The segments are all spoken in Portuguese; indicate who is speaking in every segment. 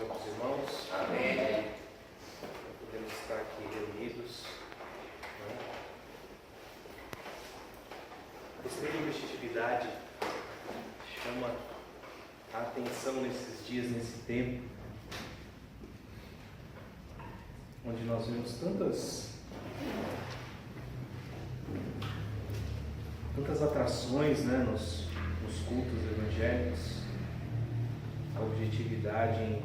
Speaker 1: Senhor com os irmãos.
Speaker 2: Amém.
Speaker 1: Podemos estar aqui reunidos. A extrema investitividade chama a atenção nesses dias, nesse tempo, onde nós vemos tantas atrações, nos cultos evangélicos, a objetividade em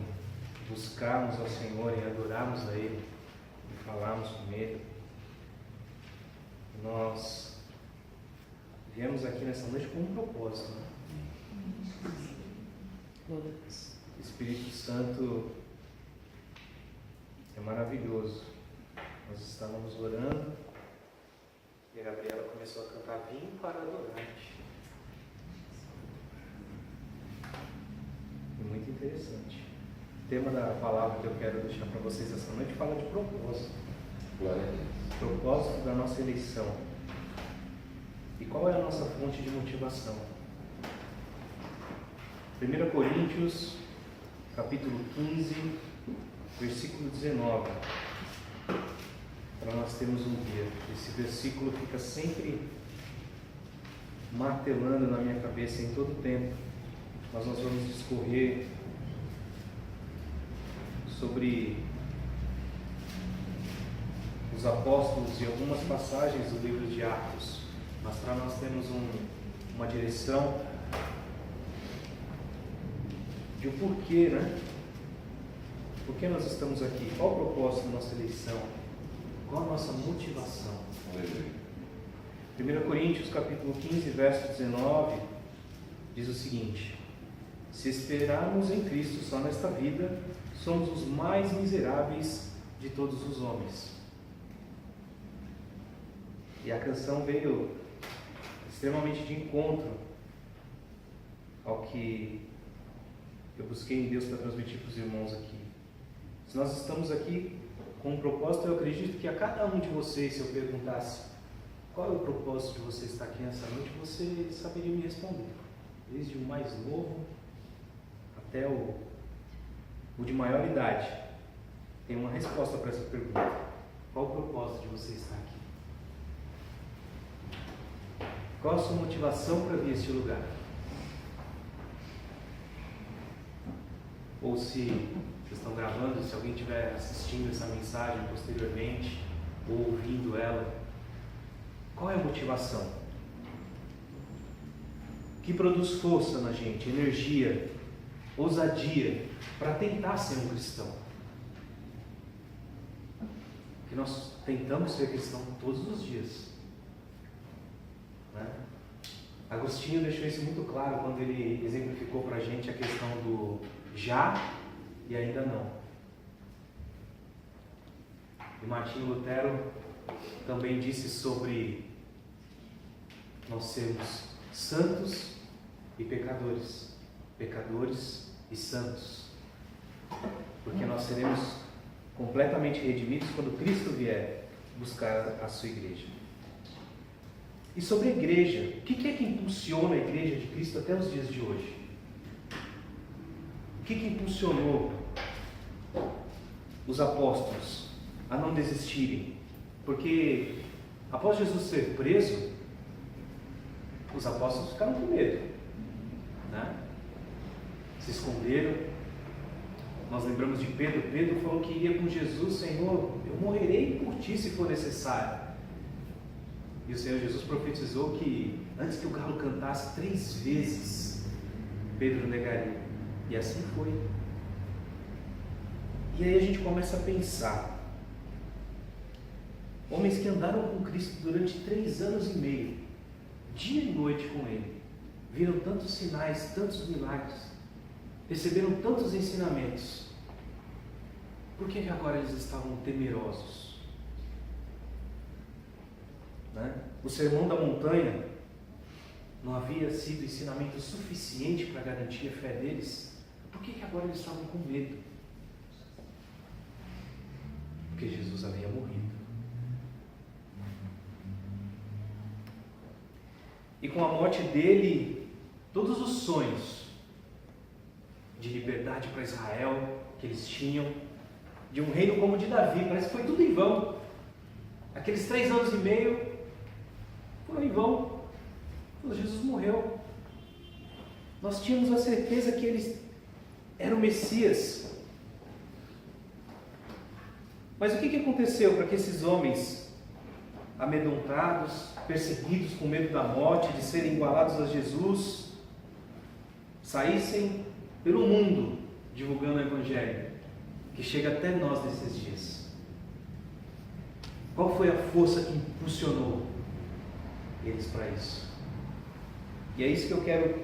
Speaker 1: buscarmos ao Senhor, em adorarmos a Ele, em falarmos com Ele. Nós viemos aqui nessa noite com um propósito. O Espírito Santo é maravilhoso. Nós estávamos orando e a Gabriela começou a cantar "Vim para adorar-te". É muito interessante. O tema da palavra que eu quero deixar para vocês essa noite fala de propósito.
Speaker 2: Glória a Deus.
Speaker 1: Propósito da nossa eleição. E qual é a nossa fonte de motivação? 1 Coríntios, capítulo 15, versículo 19. Para nós termos um guia. Esse versículo fica sempre martelando na minha cabeça em todo o tempo. Mas nós vamos discorrer sobre os apóstolos e algumas passagens do livro de Atos. Mas para nós termos uma direção de o porquê, Por que nós estamos aqui? Qual o propósito da nossa eleição? Qual a nossa motivação? 1 Coríntios capítulo 15, verso 19, diz o seguinte: se esperarmos em Cristo só nesta vida, somos os mais miseráveis de todos os homens. E a canção veio extremamente de encontro ao que eu busquei em Deus para transmitir para os irmãos aqui. Se nós estamos aqui com um propósito, eu acredito que a cada um de vocês, se eu perguntasse qual é o propósito de você estar aqui nessa noite, você saberia me responder. Desde o mais novo até o de maior idade. Tem uma resposta para essa pergunta. Qual o propósito de você estar aqui? Qual a sua motivação para vir a este lugar? Ou se vocês estão gravando, se alguém estiver assistindo essa mensagem posteriormente, ou ouvindo ela, qual é a motivação? Que produz força na gente, energia, ousadia, para tentar ser um cristão? Que nós tentamos ser cristão todos os dias. Agostinho deixou isso muito claro quando ele exemplificou para a gente a questão do já e ainda não. E Martinho Lutero também disse sobre nós sermos santos e pecadores, pecadores e santos, porque nós seremos completamente redimidos quando Cristo vier buscar a sua igreja. E sobre a igreja, o que é que impulsiona a igreja de Cristo até os dias de hoje? O que impulsionou os apóstolos a não desistirem? Porque após Jesus ser preso, os apóstolos ficaram com medo, Se esconderam. Nós lembramos de Pedro. Pedro falou que iria com Jesus: Senhor, eu morrerei por ti se for necessário. E o Senhor Jesus profetizou que antes que o galo cantasse 3 vezes, Pedro negaria. E assim foi. E aí a gente começa a pensar. Homens que andaram com Cristo durante 3 anos e meio, dia e noite com Ele, viram tantos sinais, tantos milagres, receberam tantos ensinamentos. Por que agora eles estavam temerosos? O sermão da montanha não havia sido ensinamento suficiente para garantir a fé deles? Por que agora eles estavam com medo? Porque Jesus havia morrido. E com a morte dele, todos os sonhos de liberdade para Israel, que eles tinham, de um reino como o de Davi. Parece que foi tudo em vão. Aqueles 3 anos e meio foram em vão. Quando Jesus morreu, nós tínhamos a certeza que ele era o Messias. Mas o que aconteceu para que esses homens, amedrontados, perseguidos com medo da morte, de serem igualados a Jesus, saíssem pelo mundo divulgando o Evangelho, que chega até nós nesses dias? Qual foi a força que impulsionou eles para isso? E é isso que eu quero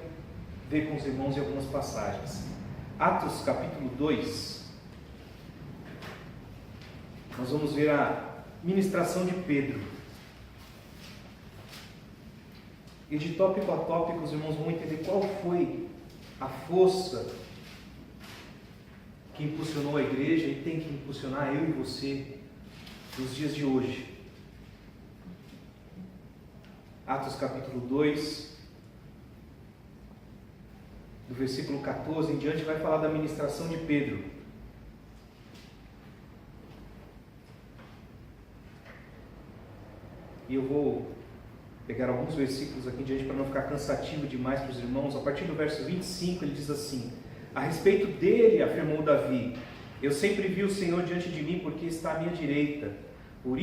Speaker 1: ver com os irmãos em algumas passagens. Atos capítulo 2, nós vamos ver a ministração de Pedro. E de tópico a tópico os irmãos vão entender qual foi a força que impulsionou a igreja e tem que impulsionar eu e você nos dias de hoje. Atos capítulo 2, do versículo 14 em diante, vai falar da ministração de Pedro. E eu vou pegar alguns versículos aqui em diante para não ficar cansativo demais para os irmãos. A partir do verso 25 ele diz assim: a respeito dele, afirmou Davi, eu sempre vi o Senhor diante de mim, porque está à minha direita. Por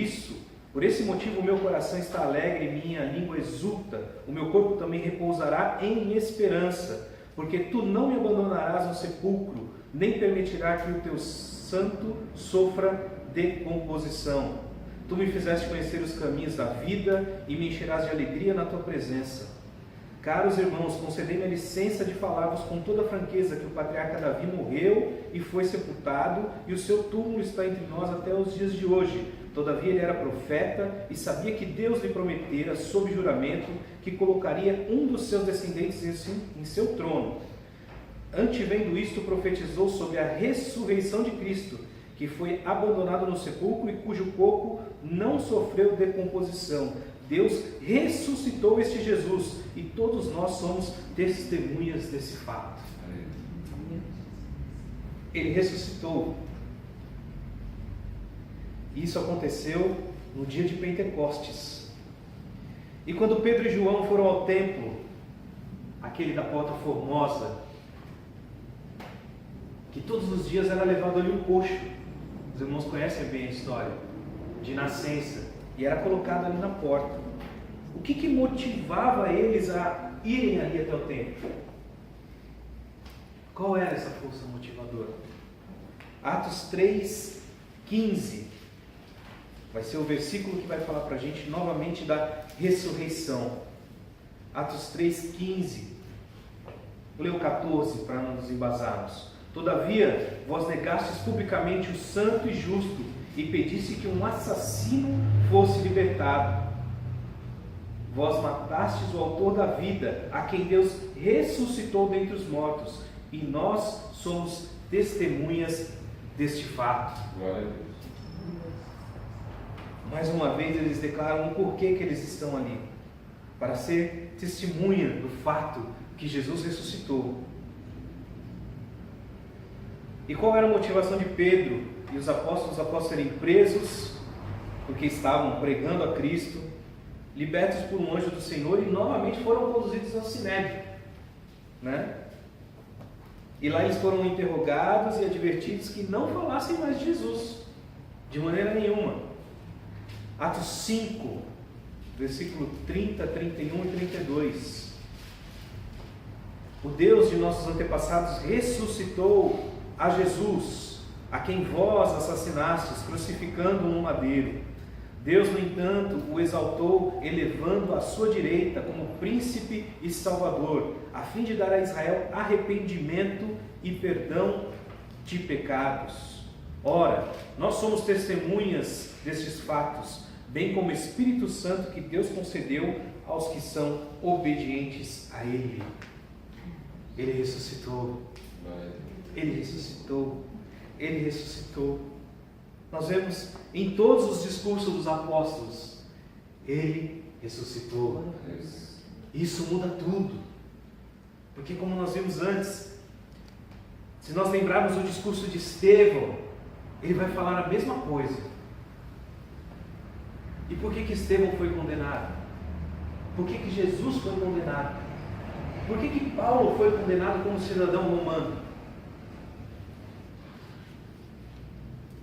Speaker 1: esse motivo o meu coração está alegre e minha língua exulta, o meu corpo também repousará em esperança, porque tu não me abandonarás no sepulcro, nem permitirás que o teu santo sofra decomposição. Tu me fizeste conhecer os caminhos da vida e me encherás de alegria na tua presença. Caros irmãos, concedei-me a licença de falar-vos com toda franqueza que o patriarca Davi morreu e foi sepultado, e o seu túmulo está entre nós até os dias de hoje. Todavia ele era profeta e sabia que Deus lhe prometera, sob juramento, que colocaria um dos seus descendentes em seu trono. Antevendo isto, profetizou sobre a ressurreição de Cristo, que foi abandonado no sepulcro e cujo corpo não sofreu decomposição. Deus ressuscitou este Jesus e todos nós somos testemunhas desse fato. Ele ressuscitou. Isso aconteceu no dia de Pentecostes. E quando Pedro e João foram ao templo, aquele da Porta Formosa, que todos os dias era levado ali um coxo, os irmãos conhecem bem a história, de nascença, e era colocado ali na porta. O que motivava eles a irem ali até o templo? Qual era essa força motivadora? Atos 3:15 vai ser o versículo que vai falar para a gente novamente da ressurreição. Atos 3:15. Vou ler o 14 para não nos embasarmos. Todavia, vós negastes publicamente o santo e justo e pedisse que um assassino fosse libertado. Vós matastes o autor da vida, a quem Deus ressuscitou dentre os mortos, e nós somos testemunhas deste fato.
Speaker 2: Glória a Deus.
Speaker 1: Mais uma vez eles declaram o porquê que eles estão ali, para ser testemunha do fato que Jesus ressuscitou. E qual era a motivação de Pedro e os apóstolos após serem presos, porque estavam pregando a Cristo, libertos por um anjo do Senhor, e novamente foram conduzidos ao Sinédrio, né? E lá eles foram interrogados e advertidos que não falassem mais de Jesus, de maneira nenhuma. Atos 5, versículo 30, 31 e 32. O Deus de nossos antepassados ressuscitou a Jesus, a quem vós assassinastes, crucificando-o no madeiro. Deus, no entanto, o exaltou, elevando à sua direita como príncipe e salvador, a fim de dar a Israel arrependimento e perdão de pecados. Ora, nós somos testemunhas destes fatos, bem como o Espírito Santo que Deus concedeu aos que são obedientes a Ele. Ele ressuscitou. Ele ressuscitou. Ele ressuscitou. Nós vemos em todos os discursos dos apóstolos, Ele ressuscitou. Isso muda tudo. Porque como nós vimos antes, Se nós lembrarmos o discurso de Estevão, ele vai falar a mesma coisa. E por que Estevão foi condenado? Por que Jesus foi condenado? Por que Paulo foi condenado como cidadão romano?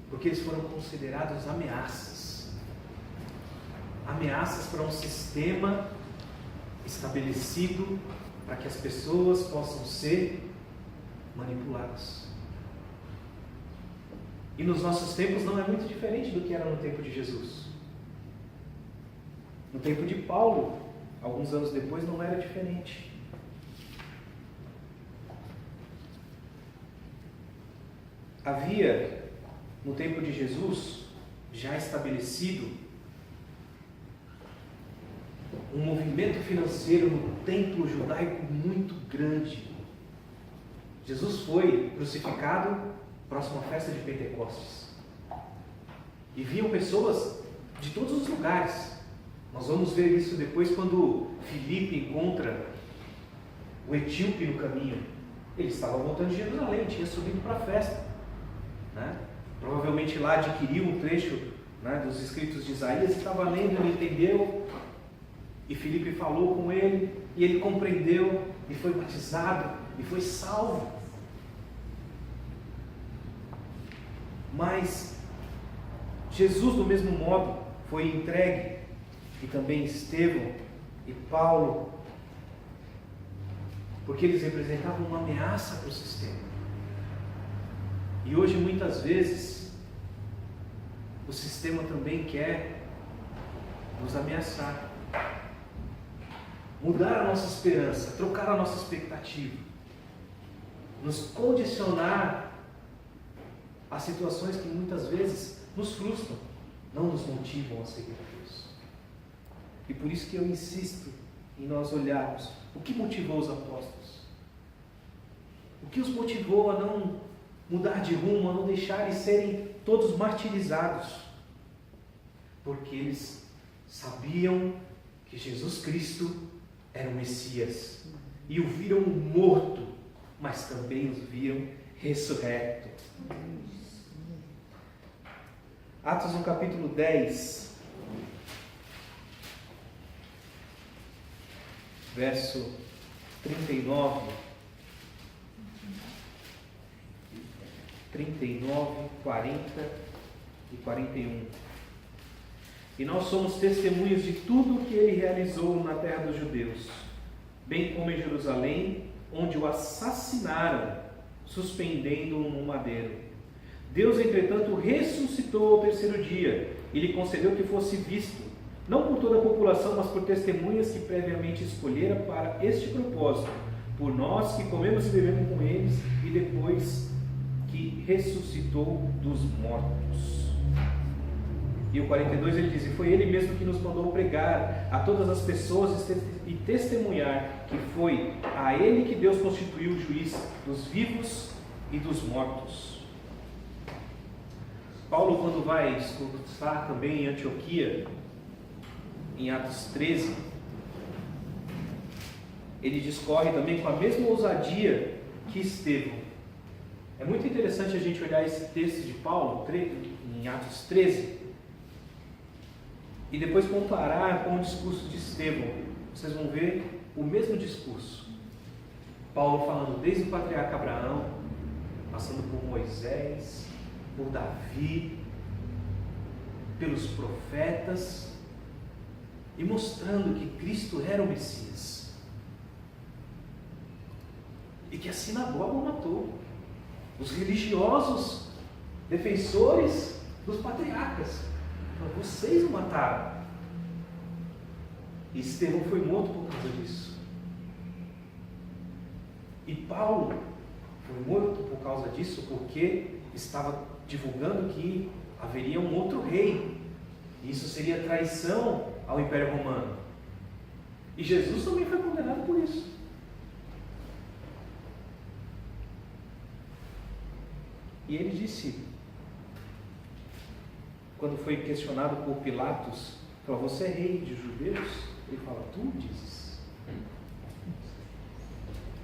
Speaker 1: Porque eles foram considerados ameaças. Ameaças para um sistema estabelecido para que as pessoas possam ser manipuladas. E nos nossos tempos não é muito diferente do que era no tempo de Jesus. No tempo de Paulo, alguns anos depois, não era diferente. Havia, no tempo de Jesus, já estabelecido um movimento financeiro no templo judaico muito grande. Jesus foi crucificado próximo à festa de Pentecostes. E viam pessoas de todos os lugares. Nós vamos ver isso depois quando Filipe encontra o etíope no caminho. Ele estava voltando de Jerusalém, tinha subido para a festa, né? Provavelmente lá adquiriu um trecho, né, dos escritos de Isaías, estava lendo, ele entendeu, e Filipe falou com ele, e ele compreendeu, e foi batizado, e foi salvo. Mas Jesus, do mesmo modo, foi entregue, e também Estevão e Paulo, porque eles representavam uma ameaça para o sistema. E hoje, muitas vezes, o sistema também quer nos ameaçar, mudar a nossa esperança, trocar a nossa expectativa, nos condicionar a situações que muitas vezes nos frustram, não nos motivam a seguir a Deus. E por isso que eu insisto em nós olharmos o que motivou os apóstolos, o que os motivou a não mudar de rumo, a não deixarem serem todos martirizados, porque eles sabiam que Jesus Cristo era o Messias, e o viram morto, mas também os viram ressurreto. Atos no capítulo 10, verso 39, 40 e 41. E nós somos testemunhas de tudo o que ele realizou na terra dos judeus, bem como em Jerusalém, onde o assassinaram, suspendendo-o no madeiro. Deus, entretanto, ressuscitou ao terceiro dia e lhe concedeu que fosse visto, não por toda a população, mas por testemunhas que previamente escolhera para este propósito, por nós que comemos e bebemos com eles, e depois que ressuscitou dos mortos. E o 42 ele diz: e foi ele mesmo que nos mandou pregar a todas as pessoas e testemunhar que foi a ele que Deus constituiu o juiz dos vivos e dos mortos. Paulo, quando vai discursar também em Antioquia, em Atos 13, ele discorre também com a mesma ousadia que Estevão. É muito interessante a gente olhar esse texto de Paulo, em Atos 13, e depois comparar com o discurso de Estevão. Vocês vão ver o mesmo discurso. Paulo falando desde o patriarca Abraão, passando por Moisés, por Davi, pelos profetas, e mostrando que Cristo era o Messias, e que a sinagoga o matou. Os religiosos, defensores dos patriarcas, vocês o mataram. E Estevão foi morto por causa disso. E Paulo foi morto por causa disso, porque estava divulgando que haveria um outro rei. E isso seria traição ao Império Romano. E Jesus também foi condenado por isso. E ele disse, quando foi questionado por Pilatos, falou: você é rei dos judeus? Ele fala: tu dizes.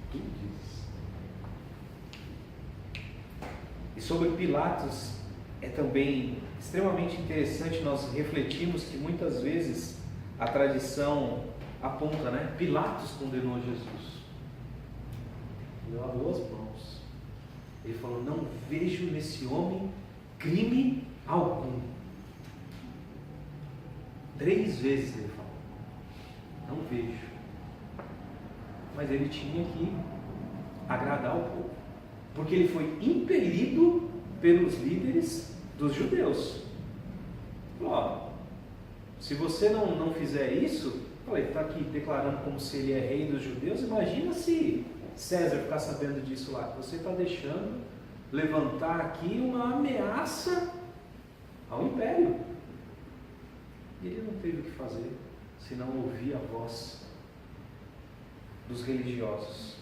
Speaker 1: Tu dizes. sobre Pilatos é também extremamente interessante nós refletirmos que muitas vezes a tradição aponta, né? Pilatos condenou Jesus. Ele lavou as mãos. Ele falou: não vejo nesse homem crime algum. 3 vezes ele falou: não vejo. Mas ele tinha que agradar o povo, porque ele foi impelido pelos líderes dos judeus. Falou: ó, se você não fizer isso, ele está aqui declarando como se ele é rei dos judeus. Imagina se César ficar sabendo disso lá. Você está deixando levantar aqui uma ameaça ao império. E ele não teve o que fazer senão ouvir a voz dos religiosos.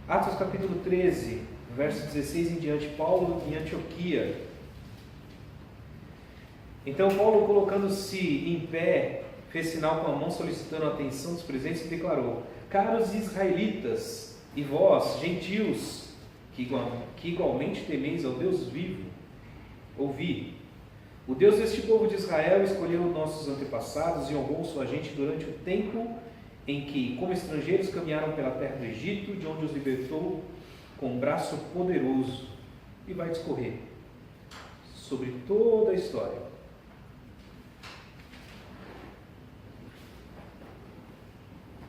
Speaker 1: Atos capítulo 13, verso 16 em diante. Paulo em Antioquia. Então Paulo, colocando-se em pé, fez sinal com a mão solicitando a atenção dos presentes e declarou: caros israelitas e vós, gentios, que igualmente temeis ao Deus vivo, ouvi. O Deus deste povo de Israel escolheu nossos antepassados e honrou sua gente durante o tempo em que, como estrangeiros, caminharam pela terra do Egito, de onde os libertou com um braço poderoso. E vai discorrer sobre toda a história.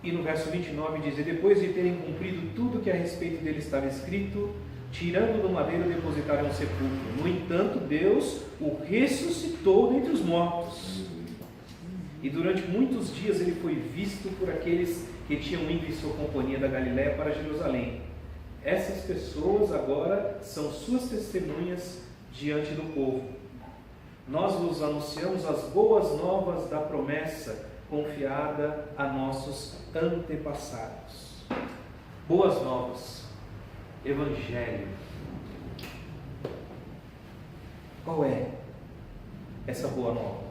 Speaker 1: E no verso 29 diz: e depois de terem cumprido tudo que a respeito dele estava escrito, tirando do madeiro, depositaram um sepulcro. No entanto, Deus o ressuscitou dentre os mortos. E durante muitos dias ele foi visto por aqueles que tinham ido em sua companhia da Galiléia para Jerusalém. Essas pessoas agora são suas testemunhas diante do povo. Nós vos anunciamos as boas novas da promessa confiada a nossos antepassados. Boas novas. Evangelho. Qual é essa boa nova?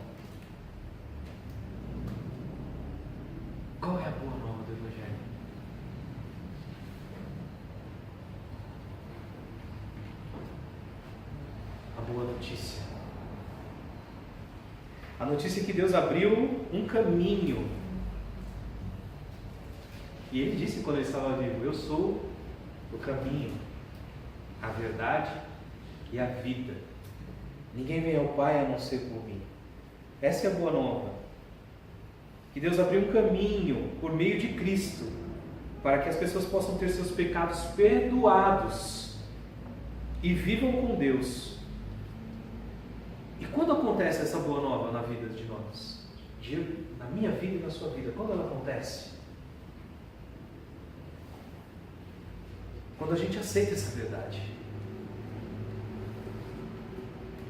Speaker 1: Qual é a boa nova do Evangelho? A boa notícia. A notícia é que Deus abriu um caminho. E Ele disse quando Ele estava vivo: eu sou o caminho, a verdade e a vida. Ninguém vem ao Pai a não ser por mim. Essa é a boa nova. Que Deus abriu um caminho por meio de Cristo, para que as pessoas possam ter seus pecados perdoados e vivam com Deus. E quando acontece essa boa nova na vida de nós? Na minha vida e na sua vida, quando ela acontece? Quando a gente aceita essa verdade.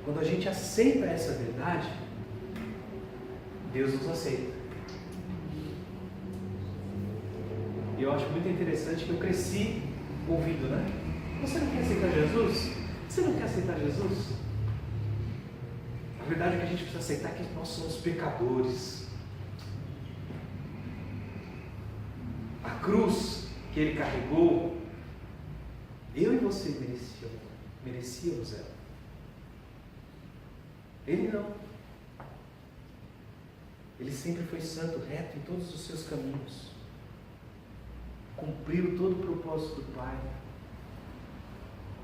Speaker 1: Quando a gente aceita essa verdade, Deus nos aceita. E eu acho muito interessante que eu cresci ouvindo, né? Você não quer aceitar Jesus? Você não quer aceitar Jesus? A verdade é que a gente precisa aceitar que nós somos pecadores. A cruz que Ele carregou, eu e você merecíamos ela. Ele não. Ele sempre foi santo, reto em todos os seus caminhos. Cumpriu todo o propósito do Pai.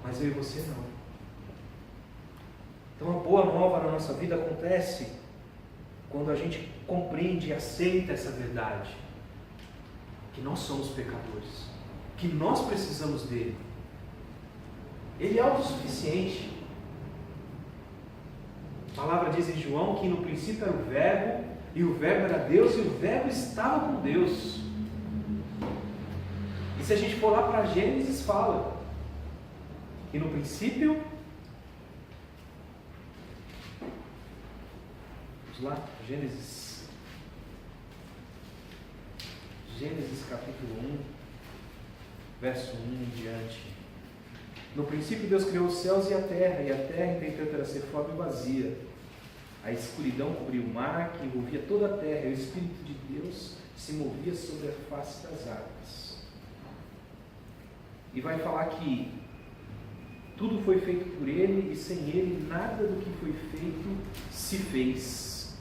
Speaker 1: Mas eu e você não. Então a boa nova na nossa vida acontece quando a gente compreende e aceita essa verdade. Que nós somos pecadores. Que nós precisamos dele. Ele é autossuficiente. A palavra diz em João que no princípio era o Verbo, e o Verbo era Deus, e o Verbo estava com Deus. E se a gente for lá para Gênesis, fala que no princípio, vamos lá, Gênesis capítulo 1, verso 1 em diante. No princípio Deus criou os céus e a terra entretanto era ser forma e vazia. A escuridão cobriu o mar, que envolvia toda a terra, e o Espírito de Deus se movia sobre a face das águas. e vai falar que tudo foi feito por Ele e sem Ele nada do que foi feito se fez.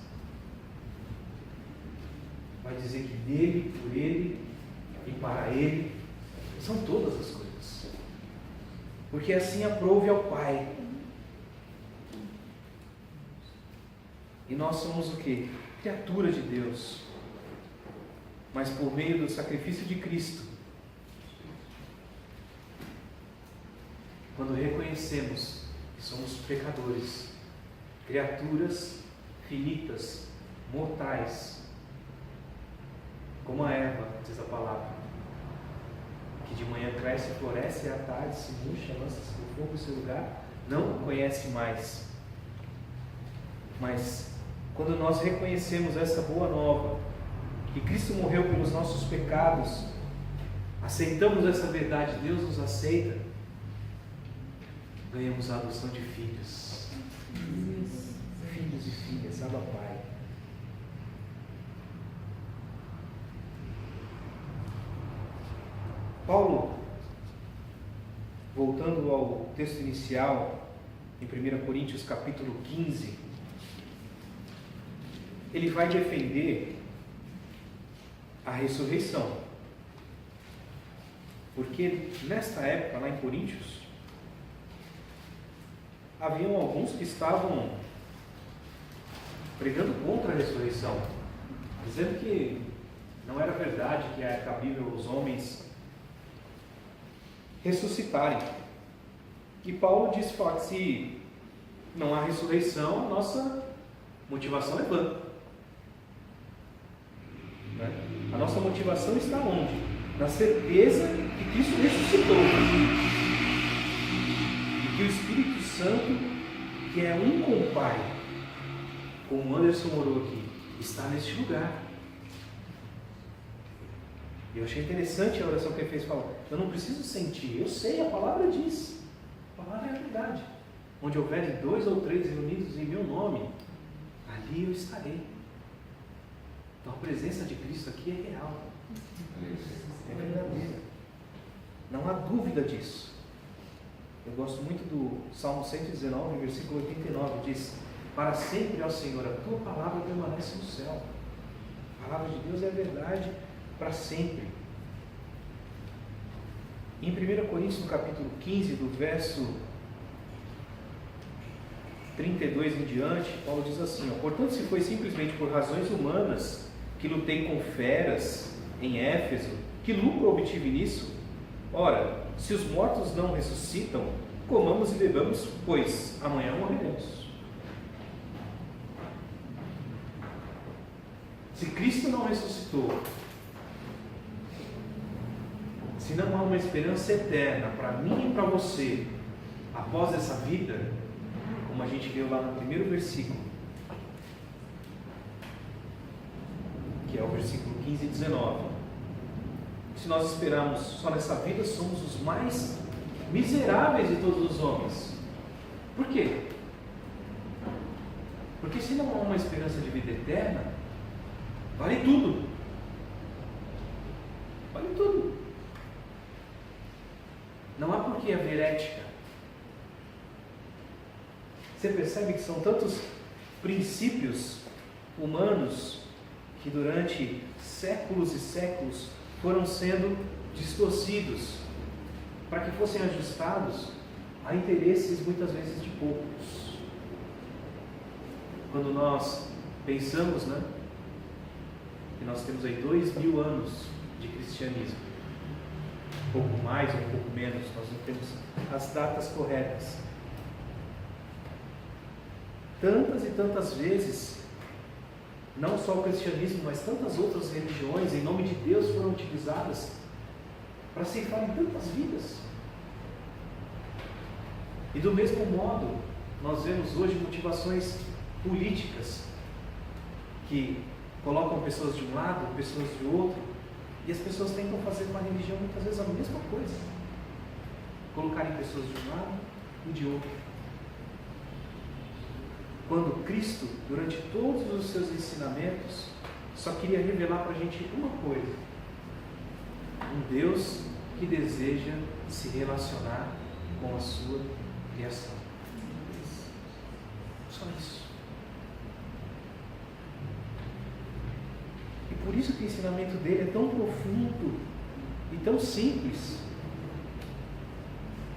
Speaker 1: Vai dizer que dele, por Ele e para Ele são todas as coisas. Porque assim aprouve ao Pai. E nós somos o quê? Criatura de Deus. Mas por meio do sacrifício de Cristo, quando reconhecemos que somos pecadores, criaturas finitas, mortais, como a erva, diz a palavra, que de manhã cresce, floresce e à tarde se murcha, lança-se no fogo em seu lugar, não conhece mais. Mas quando nós reconhecemos essa boa nova, que Cristo morreu pelos nossos pecados, aceitamos essa verdade, Deus nos aceita, ganhamos a adoção de filhos. Filhos e filhas, Abba Pai. Paulo, voltando ao texto inicial, em 1 Coríntios capítulo 15, ele vai defender a ressurreição. Porque nesta época, lá em Coríntios, haviam alguns que estavam pregando contra a ressurreição, dizendo que não era verdade, que é cabível aos homens ressuscitarem. E Paulo disse que se não há ressurreição, a nossa motivação é vã. A nossa motivação está onde? Na certeza que Cristo ressuscitou. E que o Espírito Santo, que é um com o Pai, como o Anderson morou aqui, está neste lugar. E eu achei interessante a oração que ele fez, falar, eu não preciso sentir, eu sei, a palavra diz. A palavra é a verdade. Onde houverem 2 ou 3 reunidos em meu nome, ali eu estarei. Então a presença de Cristo aqui é real. É verdadeira. Não há dúvida disso. Eu gosto muito do Salmo 119, versículo 89, diz: para sempre, ó Senhor, a tua palavra permanece no céu. A palavra de Deus é a verdade para sempre. Em 1 Coríntios, no capítulo 15, do verso 32 em diante, Paulo diz assim: portanto, se foi simplesmente por razões humanas que lutei com feras em Éfeso, que lucro obtive nisso? Ora, se os mortos não ressuscitam, comamos e bebamos, pois amanhã morreremos. Se Cristo não ressuscitou, se não há uma esperança eterna para mim e para você após essa vida, como a gente viu lá no primeiro versículo, que é o versículo 15 e 19, se nós esperarmos só nessa vida, somos os mais miseráveis de todos os homens. Por quê? Porque se não há uma esperança de vida eterna, vale tudo. Vale tudo. Não há por que haver ética. Você percebe que são tantos princípios humanos que durante séculos e séculos foram sendo distorcidos para que fossem ajustados a interesses muitas vezes de poucos. Quando nós pensamos, que nós temos aí 2000 anos de cristianismo, um pouco mais ou um pouco menos, nós não temos as datas corretas. Tantas e tantas vezes, não só o cristianismo, mas tantas outras religiões, em nome de Deus, foram utilizadas para ceifarem tantas vidas. E do mesmo modo, nós vemos hoje motivações políticas que colocam pessoas de um lado, pessoas de outro, e as pessoas tentam fazer com a religião muitas vezes a mesma coisa, colocarem pessoas de um lado e de outro. Quando Cristo, durante todos os seus ensinamentos, só queria revelar para a gente uma coisa: um Deus que deseja se relacionar com a sua criação. Só isso. E por isso que o ensinamento dele é tão profundo e tão simples.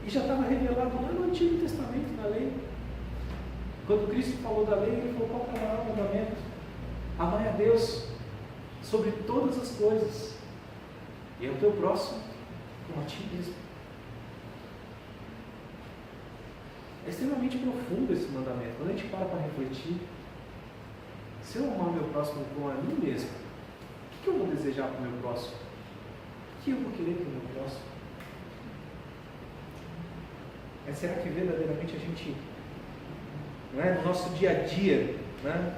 Speaker 1: E já estava revelado lá no Antigo Testamento, na lei. Quando Cristo falou da lei, ele falou: qual que é o maior mandamento? Amar a Deus sobre todas as coisas, e ao teu próximo como a ti mesmo. É extremamente profundo esse mandamento. Quando a gente para refletir, se eu amar o meu próximo como a mim mesmo, o que eu vou desejar para o meu próximo? O que eu vou querer para o meu próximo? Mas será que verdadeiramente a gente, não é, no nosso dia a dia, né,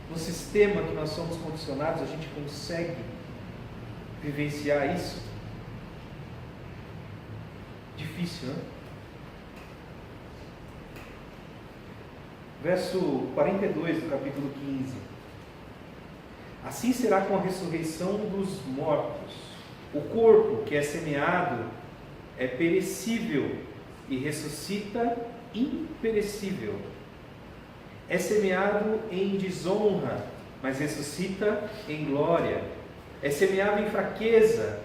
Speaker 1: no sistema que nós somos condicionados, a gente consegue vivenciar isso? Difícil, né? Verso 42 do capítulo 15. Assim será com a ressurreição dos mortos. O corpo que é semeado é perecível e ressuscita imperecível. É semeado em desonra, mas ressuscita em glória. É semeado em fraqueza,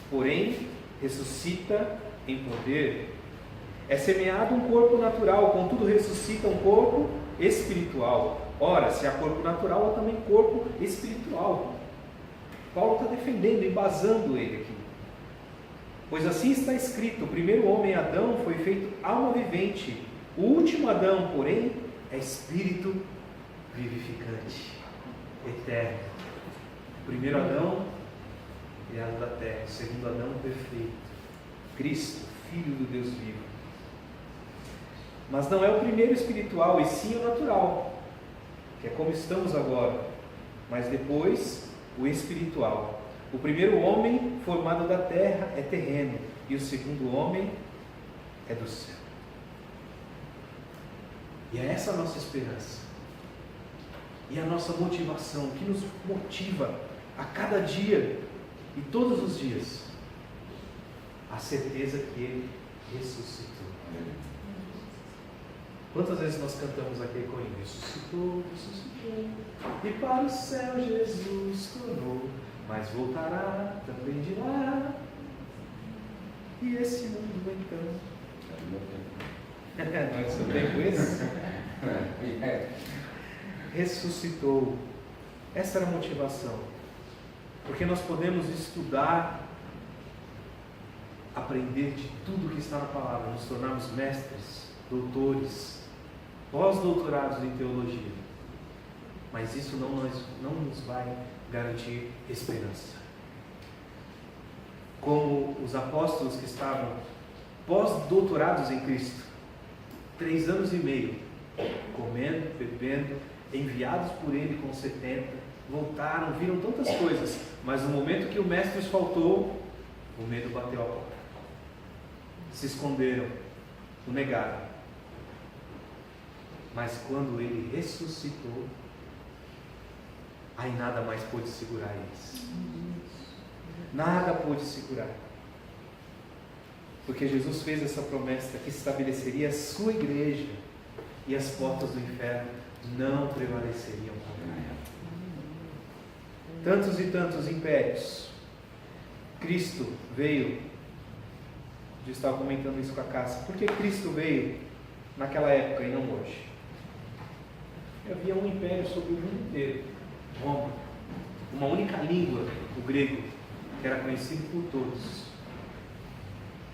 Speaker 1: porém ressuscita em poder. É semeado um corpo natural, contudo ressuscita um corpo espiritual. Ora, se há corpo natural, há também corpo espiritual. Paulo está defendendo, embasando ele aqui. Pois assim está escrito: o primeiro homem, Adão, foi feito alma vivente. O último Adão, porém, é espírito vivificante, eterno. O primeiro Adão, criado da terra. O segundo Adão, perfeito. Cristo, Filho do Deus vivo. Mas não é o primeiro espiritual, e sim o natural, que é como estamos agora. Mas depois, o espiritual. O primeiro homem formado da terra é terreno, e o segundo homem é do céu. E é essa a nossa esperança, e a nossa motivação, que nos motiva a cada dia e todos os dias, a certeza que Ele ressuscitou. Quantas vezes nós cantamos aquele corinho? Ressuscitou, ressuscitou, e para o céu Jesus tornou, mas voltará também de lá. E esse mundo então. Não é seu tempo esse? Ressuscitou. Essa era a motivação. Porque nós podemos estudar, aprender de tudo que está na palavra, nos tornarmos mestres, doutores, pós-doutorados em teologia. Mas isso não nos vai garantir esperança. Como os apóstolos que estavam pós-doutorados em Cristo, 3 anos e meio, comendo, bebendo, enviados por Ele com 70, voltaram, viram tantas coisas, mas no momento que o mestre os faltou, o medo bateu a porta. Se esconderam, o negaram. Mas quando Ele ressuscitou, aí nada mais pôde segurar eles. Nada pôde segurar. Porque Jesus fez essa promessa que estabeleceria a sua igreja, e as portas do inferno não prevaleceriam contra ela. Tantos e tantos impérios. Cristo veio. Eu estava comentando isso com a Cássia. Por que Cristo veio naquela época e não hoje? Havia um império sobre o mundo inteiro, Roma. Uma única língua, o grego, que era conhecido por todos.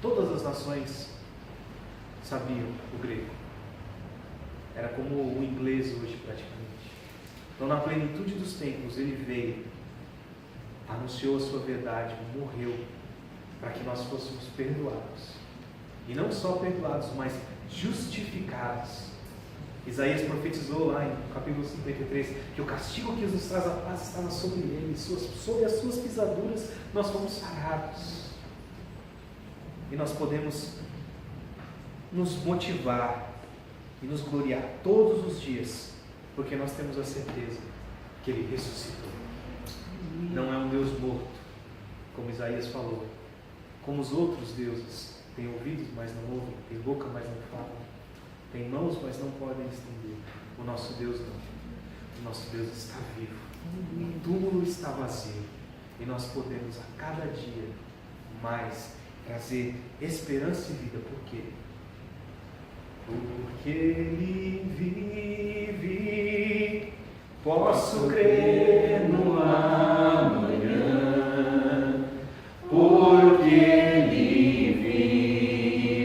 Speaker 1: Todas as nações sabiam o grego. Era como o inglês hoje, praticamente. Então, na plenitude dos tempos, Ele veio, anunciou a sua verdade, morreu, para que nós fôssemos perdoados. E não só perdoados, mas justificados. Isaías profetizou lá em capítulo 53 que o castigo que nos traz a paz estava sobre Ele, sobre as suas pisaduras nós fomos sarados. E nós podemos nos motivar e nos gloriar todos os dias, porque nós temos a certeza que Ele ressuscitou. Não é um Deus morto, como Isaías falou, como os outros deuses. Tem ouvidos, mas não ouvem. Tem boca, mas não falam. Tem mãos, mas não podem estender. O nosso Deus não. O nosso Deus está vivo. O túmulo está vazio. E nós podemos a cada dia mais trazer esperança e vida. Por quê? Porque Ele vive, posso crer no amanhã. Porque Ele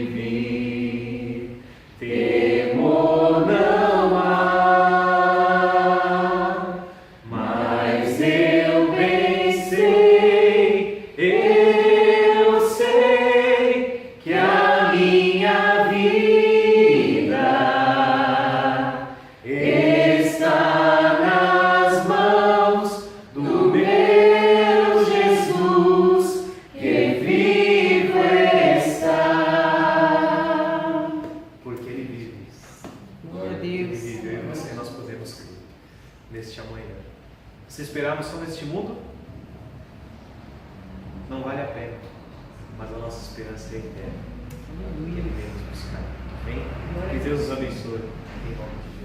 Speaker 1: vive, temor não há, mas eu bem sei, eu sei que a minha vida está nas mãos do meu Jesus, que vivo está. Porque Ele vive.
Speaker 3: Glória a
Speaker 1: Ele
Speaker 3: Deus.
Speaker 1: vive, eu e você, nós podemos crer neste amanhã. Se esperarmos só neste mundo, não vale a pena, mas a nossa esperança é eterna.
Speaker 3: Aleluia.
Speaker 1: Ele vem nos buscar. Amém? Que Deus os abençoe. Em nome de Jesus.